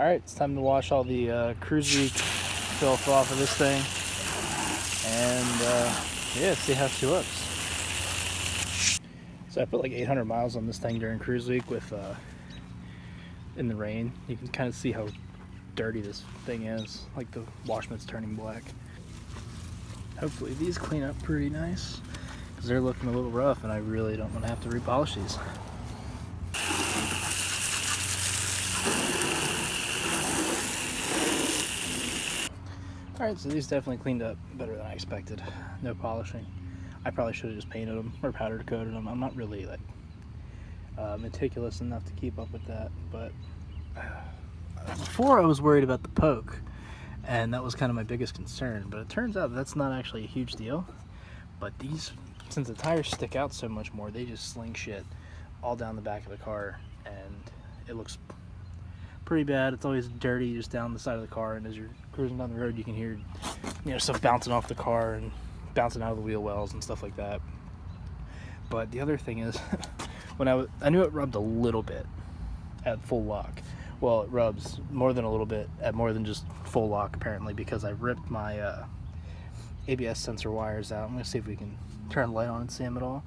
Alright, it's time to wash all the Cruise Week filth off of this thing. And yeah, see how she looks. So I put like 800 miles on this thing during Cruise Week with in the rain. You can kind of see how dirty this thing is. Like the washment's turning black. Hopefully these clean up pretty nice because they're looking a little rough and I really don't want to have to repolish these. Alright, so these definitely cleaned up better than I expected. No polishing. I probably should have just painted them or powder coated them. I'm not really like meticulous enough to keep up with that, but before I was worried about the poke, and that was kind of my biggest concern, but it turns out that's not actually a huge deal. But these, since the tires stick out so much more, they just sling shit all down the back of the car, and it looks pretty bad. It's always dirty just down the side of the car, and as you're cruising down the road you can hear, you know, stuff bouncing off the car and bouncing out of the wheel wells and stuff like that. But the other thing is when I knew it rubbed a little bit at full lock. Well, it rubs more than a little bit at more than just full lock apparently, because I ripped my ABS sensor wires out. I'm gonna see if we can turn the light on and see them at all.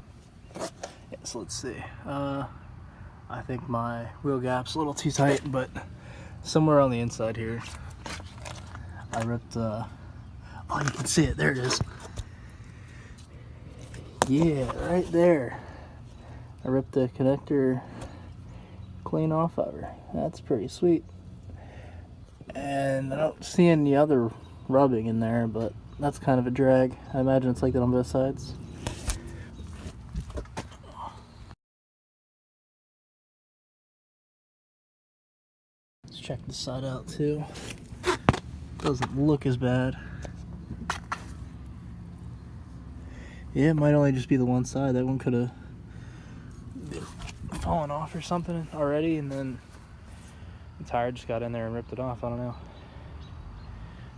Yeah, so let's see. I think my wheel gap's a little too tight, but somewhere on the inside here, I ripped, oh, you can see it, there it is. Yeah, right there. I ripped the connector clean off of her. That's pretty sweet. And I don't see any other rubbing in there, but that's kind of a drag. I imagine it's like that on both sides. Let's check this side out too. Doesn't look as bad. Yeah, it might only just be the one side. That one could have fallen off or something already, and then the tire just got in there and ripped it off. I don't know.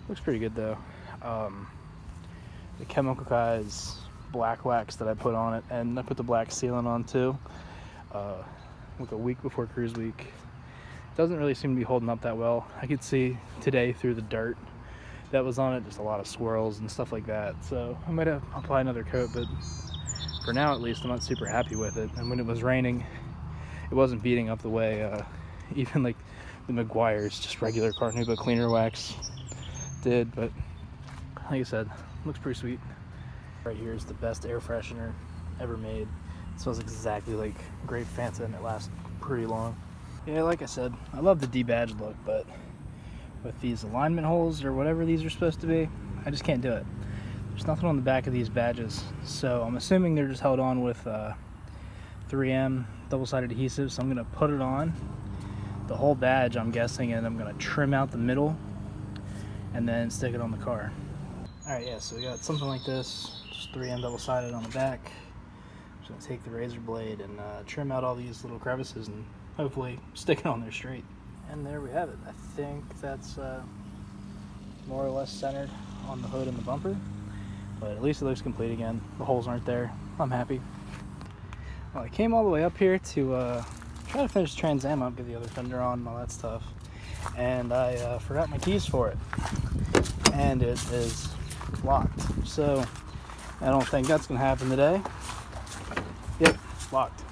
Looks pretty good though. The Chemical Guys black wax that I put on it, and I put the black sealant on too, like a week before Cruise Week. Doesn't really seem to be holding up that well. I could see today through the dirt that was on it, just a lot of swirls and stuff like that. So I might have apply another coat, but for now at least I'm not super happy with it. And when it was raining, it wasn't beating up the way even like the Meguiar's just regular Carnauba cleaner wax did. But like I said, looks pretty sweet. Right here is the best air freshener ever made. It smells exactly like grape Fanta, and it lasts pretty long. Yeah, like I said, I love the debadged look, but with these alignment holes or whatever these are supposed to be, I just can't do it. There's nothing on the back of these badges, so I'm assuming they're just held on with 3M double-sided adhesive. So I'm going to put it on the whole badge, I'm guessing, and I'm going to trim out the middle and then stick it on the car. Alright, yeah, so we got something like this, just 3M double-sided on the back. I'm just going to take the razor blade and trim out all these little crevices and hopefully stick it on there straight. And there we have it. I think that's more or less centered on the hood and the bumper, but at least it looks complete again. The holes aren't there. I'm happy. Well, I came all the way up here to try to finish Trans Am up, get the other fender on and all that stuff, and I forgot my keys for it, and it is locked. So I don't think that's gonna happen today. Yep, locked.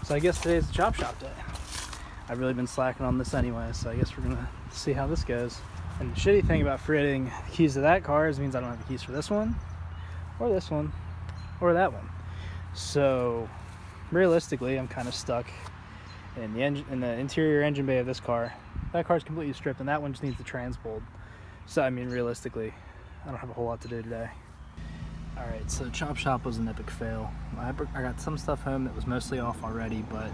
So I guess today's the chop shop day. I've really been slacking on this anyway, so I guess we're gonna see how this goes. And the shitty thing about forgetting the keys to that car is it means I don't have the keys for this one, or that one. So realistically, I'm kind of stuck in the interior engine bay of this car. That car's completely stripped, and that one just needs the trans pulled. So I mean, realistically, I don't have a whole lot to do today. All right, so chop shop was an epic fail. I got some stuff home that was mostly off already, but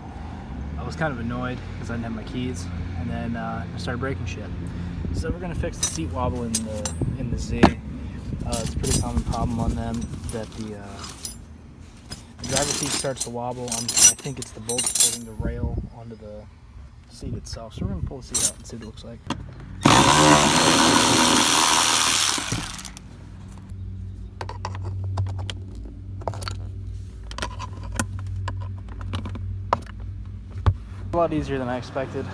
I was kind of annoyed because I didn't have my keys, and then I started breaking shit. So we're gonna fix the seat wobble in the Z. It's a pretty common problem on them that the driver's seat starts to wobble. I think it's the bolts holding the rail onto the seat itself. So we're gonna pull the seat out and see what it looks like. A lot easier than I expected.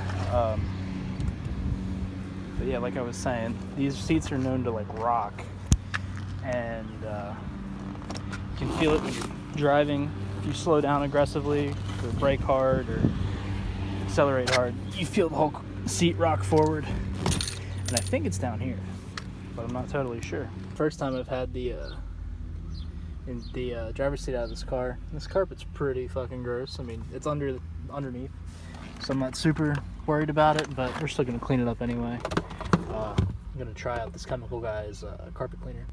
But yeah, like I was saying, these seats are known to like rock, and you can feel it when you're driving. If you slow down aggressively, or brake hard, or accelerate hard, you feel the whole seat rock forward. And I think it's down here, but I'm not totally sure. First time I've had the driver's seat out of this car. This carpet's pretty fucking gross. I mean, it's underneath, so I'm not super worried about it, but we're still gonna clean it up anyway. I'm gonna try out this Chemical Guys carpet cleaner.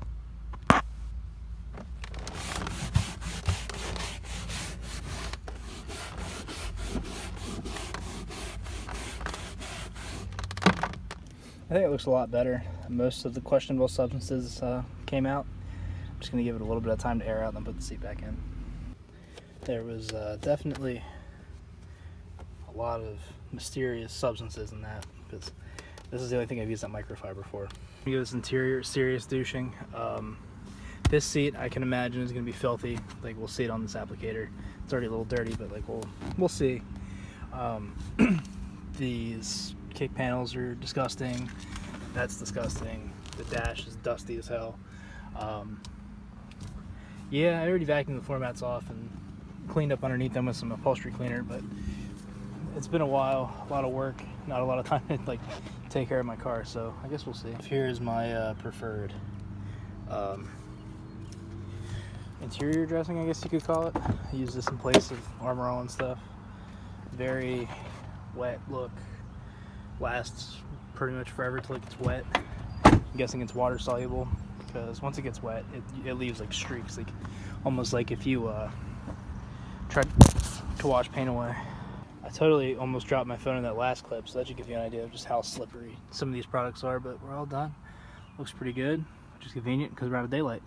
I think it looks a lot better. Most of the questionable substances came out. I'm just going to give it a little bit of time to air out and then put the seat back in. There was definitely a lot of mysterious substances in that, because this is the only thing I've used that microfiber for. Give this interior serious douching. This seat I can imagine is going to be filthy. Like, we'll see it on this applicator. It's already a little dirty, but like we'll see. These kick panels are disgusting. That's disgusting. The dash is dusty as hell. Yeah, I already vacuumed the floor mats off and cleaned up underneath them with some upholstery cleaner, but it's been a while, a lot of work, not a lot of time to like take care of my car, so I guess we'll see. Here's my preferred interior dressing, I guess you could call it. I use this in place of Armor All and stuff. Very wet look. Lasts pretty much forever till it gets wet. I'm guessing it's water soluble, because once it gets wet, it leaves like streaks, like almost like if you try to wash paint away. I totally almost dropped my phone in that last clip, so that should give you an idea of just how slippery some of these products are, but we're all done. Looks pretty good, which is convenient because we're out of daylight.